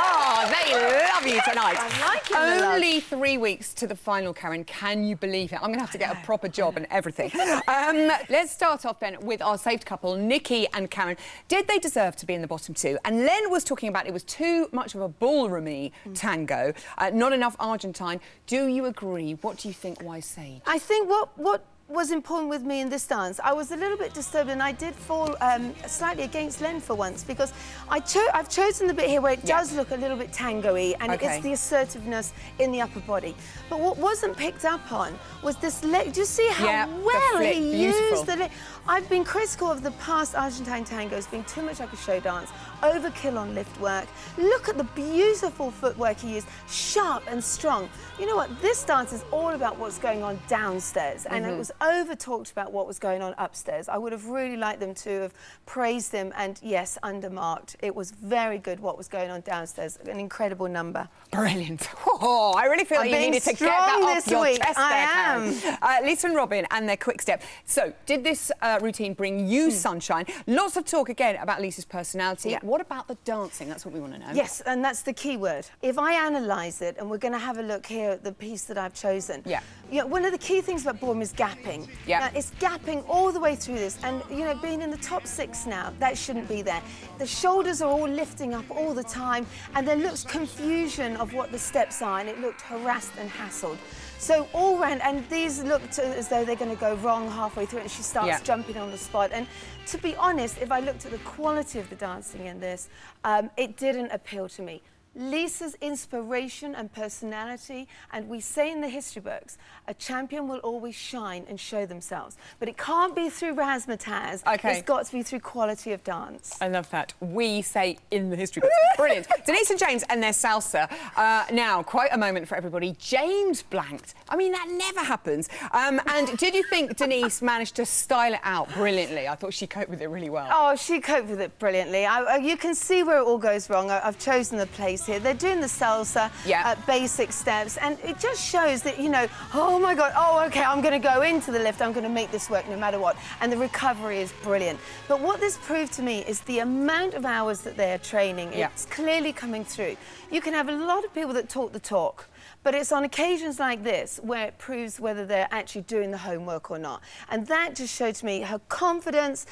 Oh, they love you tonight. I like it. Only 3 weeks to the final, Karen. Can you believe it? I'm going to have to get a proper job and everything. Let's start off then with our saved couple, Nikki and Karen. Did they deserve to be in the bottom two? And Len was talking about it was too much of a ballroomy tango, not enough Argentine. Do you agree? What do you think? Why say? I think what was important with me in this dance, I was a little bit disturbed, and I did fall slightly against Len for once, because I've chosen the bit here where it does look a little bit tango-y, and it's the assertiveness in the upper body. But what wasn't picked up on was this leg. Do you see how well he used the leg? I've been critical of the past Argentine tangos being too much like a show dance, overkill on lift work. Look at the beautiful footwork he used, sharp and strong. You know what? This dance is all about what's going on downstairs, and it was over-talked about what was going on upstairs. I would have really liked them to have praised him, and yes, undermarked. It was very good what was going on downstairs. An incredible number. Brilliant. Oh, I really feel like you needed to get that off your chest there, Karen. Lisa and Robin and their quick step. So, did this routine bring you sunshine? Lots of talk again about Lisa's personality. What about the dancing? That's what we want to know. Yes, and that's the key word. If I analyse it, and we're going to have a look here at the piece that I've chosen. You know, one of the key things about ballroom is gapping. Now, it's gapping all the way through this, and you know, being in the top 6 now, that shouldn't be there. The shoulders are all lifting up all the time, and there looks confusion of what the steps are, and it looked harassed and hassled. So all round, and these looked as though they're going to go wrong halfway through, and she starts jumping on the spot. And to be honest, if I looked at the quality of the dancing in this, it didn't appeal to me. Lisa's inspiration and personality, and we say in the history books, a champion will always shine and show themselves. But it can't be through razzmatazz. It's got to be through quality of dance. I love that. We say in the history books. Brilliant. Denise and James and their salsa. Now, quite a moment for everybody. James blanked. I mean, that never happens. And did you think Denise managed to style it out brilliantly? I thought she coped with it really well. Oh, she coped with it brilliantly. You can see where it all goes wrong. I've chosen the place here. They're doing the salsa, basic steps, and it just shows that, you know, oh my God, oh, okay, I'm going to go into the lift, I'm going to make this work no matter what. And the recovery is brilliant. But what this proved to me is the amount of hours that they are training. It's clearly coming through. You can have a lot of people that talk the talk, but it's on occasions like this where it proves whether they're actually doing the homework or not. And that just showed to me her confidence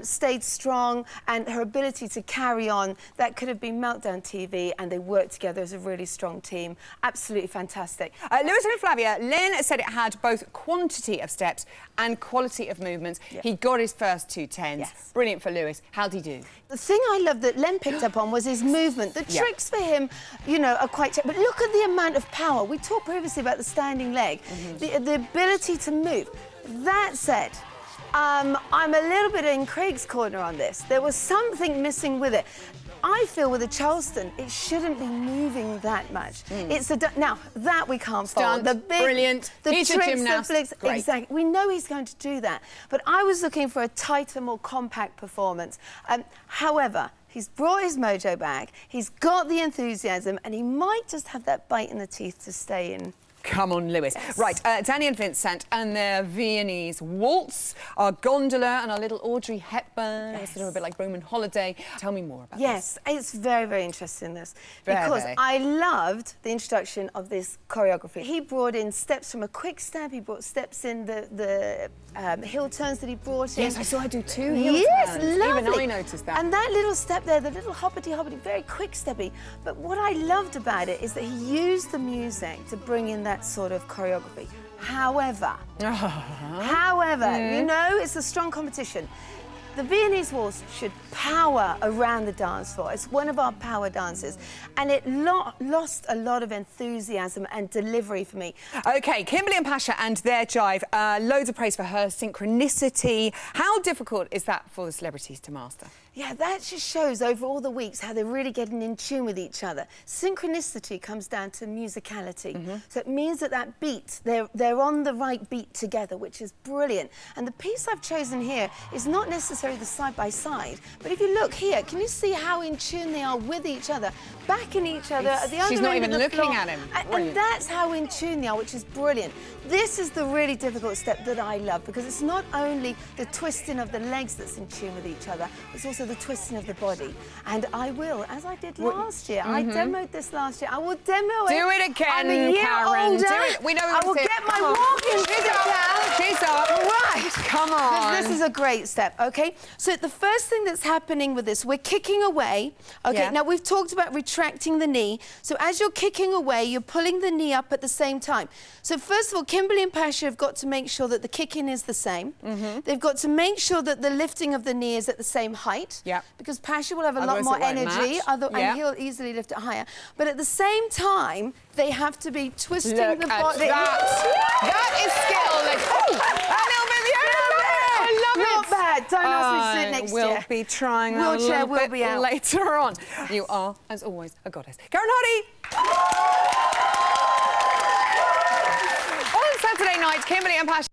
stayed strong, and her ability to carry on. That could have been Meltdown TV, and they worked together as a really strong team. Absolutely fantastic. Lewis and Flavia, Len said it had both quantity of steps and quality of movements. He got his first 2 10s. Brilliant for Lewis. How'd he do? The thing I love that Len picked up on was his movement. The tricks for him, you know, are quite... But look at the amount of power. We talked previously about the standing leg, the ability to move. That said, I'm a little bit in Craig's corner on this. There was something missing with it. I feel with a Charleston, it shouldn't be moving that much. It's now that we can't follow. The big, brilliant. The he's tricks, a gymnast. the flicks, exactly. We know he's going to do that, but I was looking for a tighter, more compact performance. However, he's brought his mojo back. He's got the enthusiasm, and he might just have that bite in the teeth to stay in. Come on, Lewis. Right, Danny and Vincent and their Viennese waltz, our gondola and our little Audrey Hepburn. It's sort of a bit like Roman Holiday. Tell me more about this. Yes, it's very, very interesting, this. Because I loved the introduction of this choreography. He brought in steps from a quick step. He brought steps in the heel turns that he brought in. Yes, I saw I do 2 heel turns. Lovely. Even I noticed that. And that little step there, the little hoppity-hoppity, very quick steppy. But what I loved about it is that he used the music to bring in that sort of choreography. However, you know, it's a strong competition. The Viennese waltz should power around the dance floor. It's one of our power dances, and it lost a lot of enthusiasm and delivery for me. OK, Kimberly and Pasha and their jive. Loads of praise for her synchronicity. How difficult is that for the celebrities to master? Yeah, that just shows over all the weeks how they're really getting in tune with each other. Synchronicity comes down to musicality. So it means that that beat, they're on the right beat together, which is brilliant. And the piece I've chosen here is not necessarily necessarily the side by side, but if you look here, can you see how in tune they are with each other, backing each other at the other She's not end even of the looking floor. at him. And that's how in tune they are, which is brilliant. This is the really difficult step that I love, because it's not only the twisting of the legs that's in tune with each other, it's also the twisting of the body. And I will, as I did last year, I demoed this last year, I will demo it. Do it again, I'm a year Karen. older. Do it. We know I will get my walking stick out. She's up. Right. Come on. This is a great step, okay? So the first thing that's happening with this, we're kicking away. Okay, now we've talked about retracting the knee. So as you're kicking away, you're pulling the knee up at the same time. So first of all, Kimberly and Pasha have got to make sure that the kicking is the same. They've got to make sure that the lifting of the knee is at the same height. Because Pasha will have a lot more energy, and he'll easily lift it higher. But at the same time, they have to be twisting the body. That is skill. A little bit. I love it. Not bad. Don't ask me to do it next year. We'll be trying that Wheelchair will be out later on. You are, as always, a goddess. Karen Hardy. On Saturday night, Kimberly and Pasha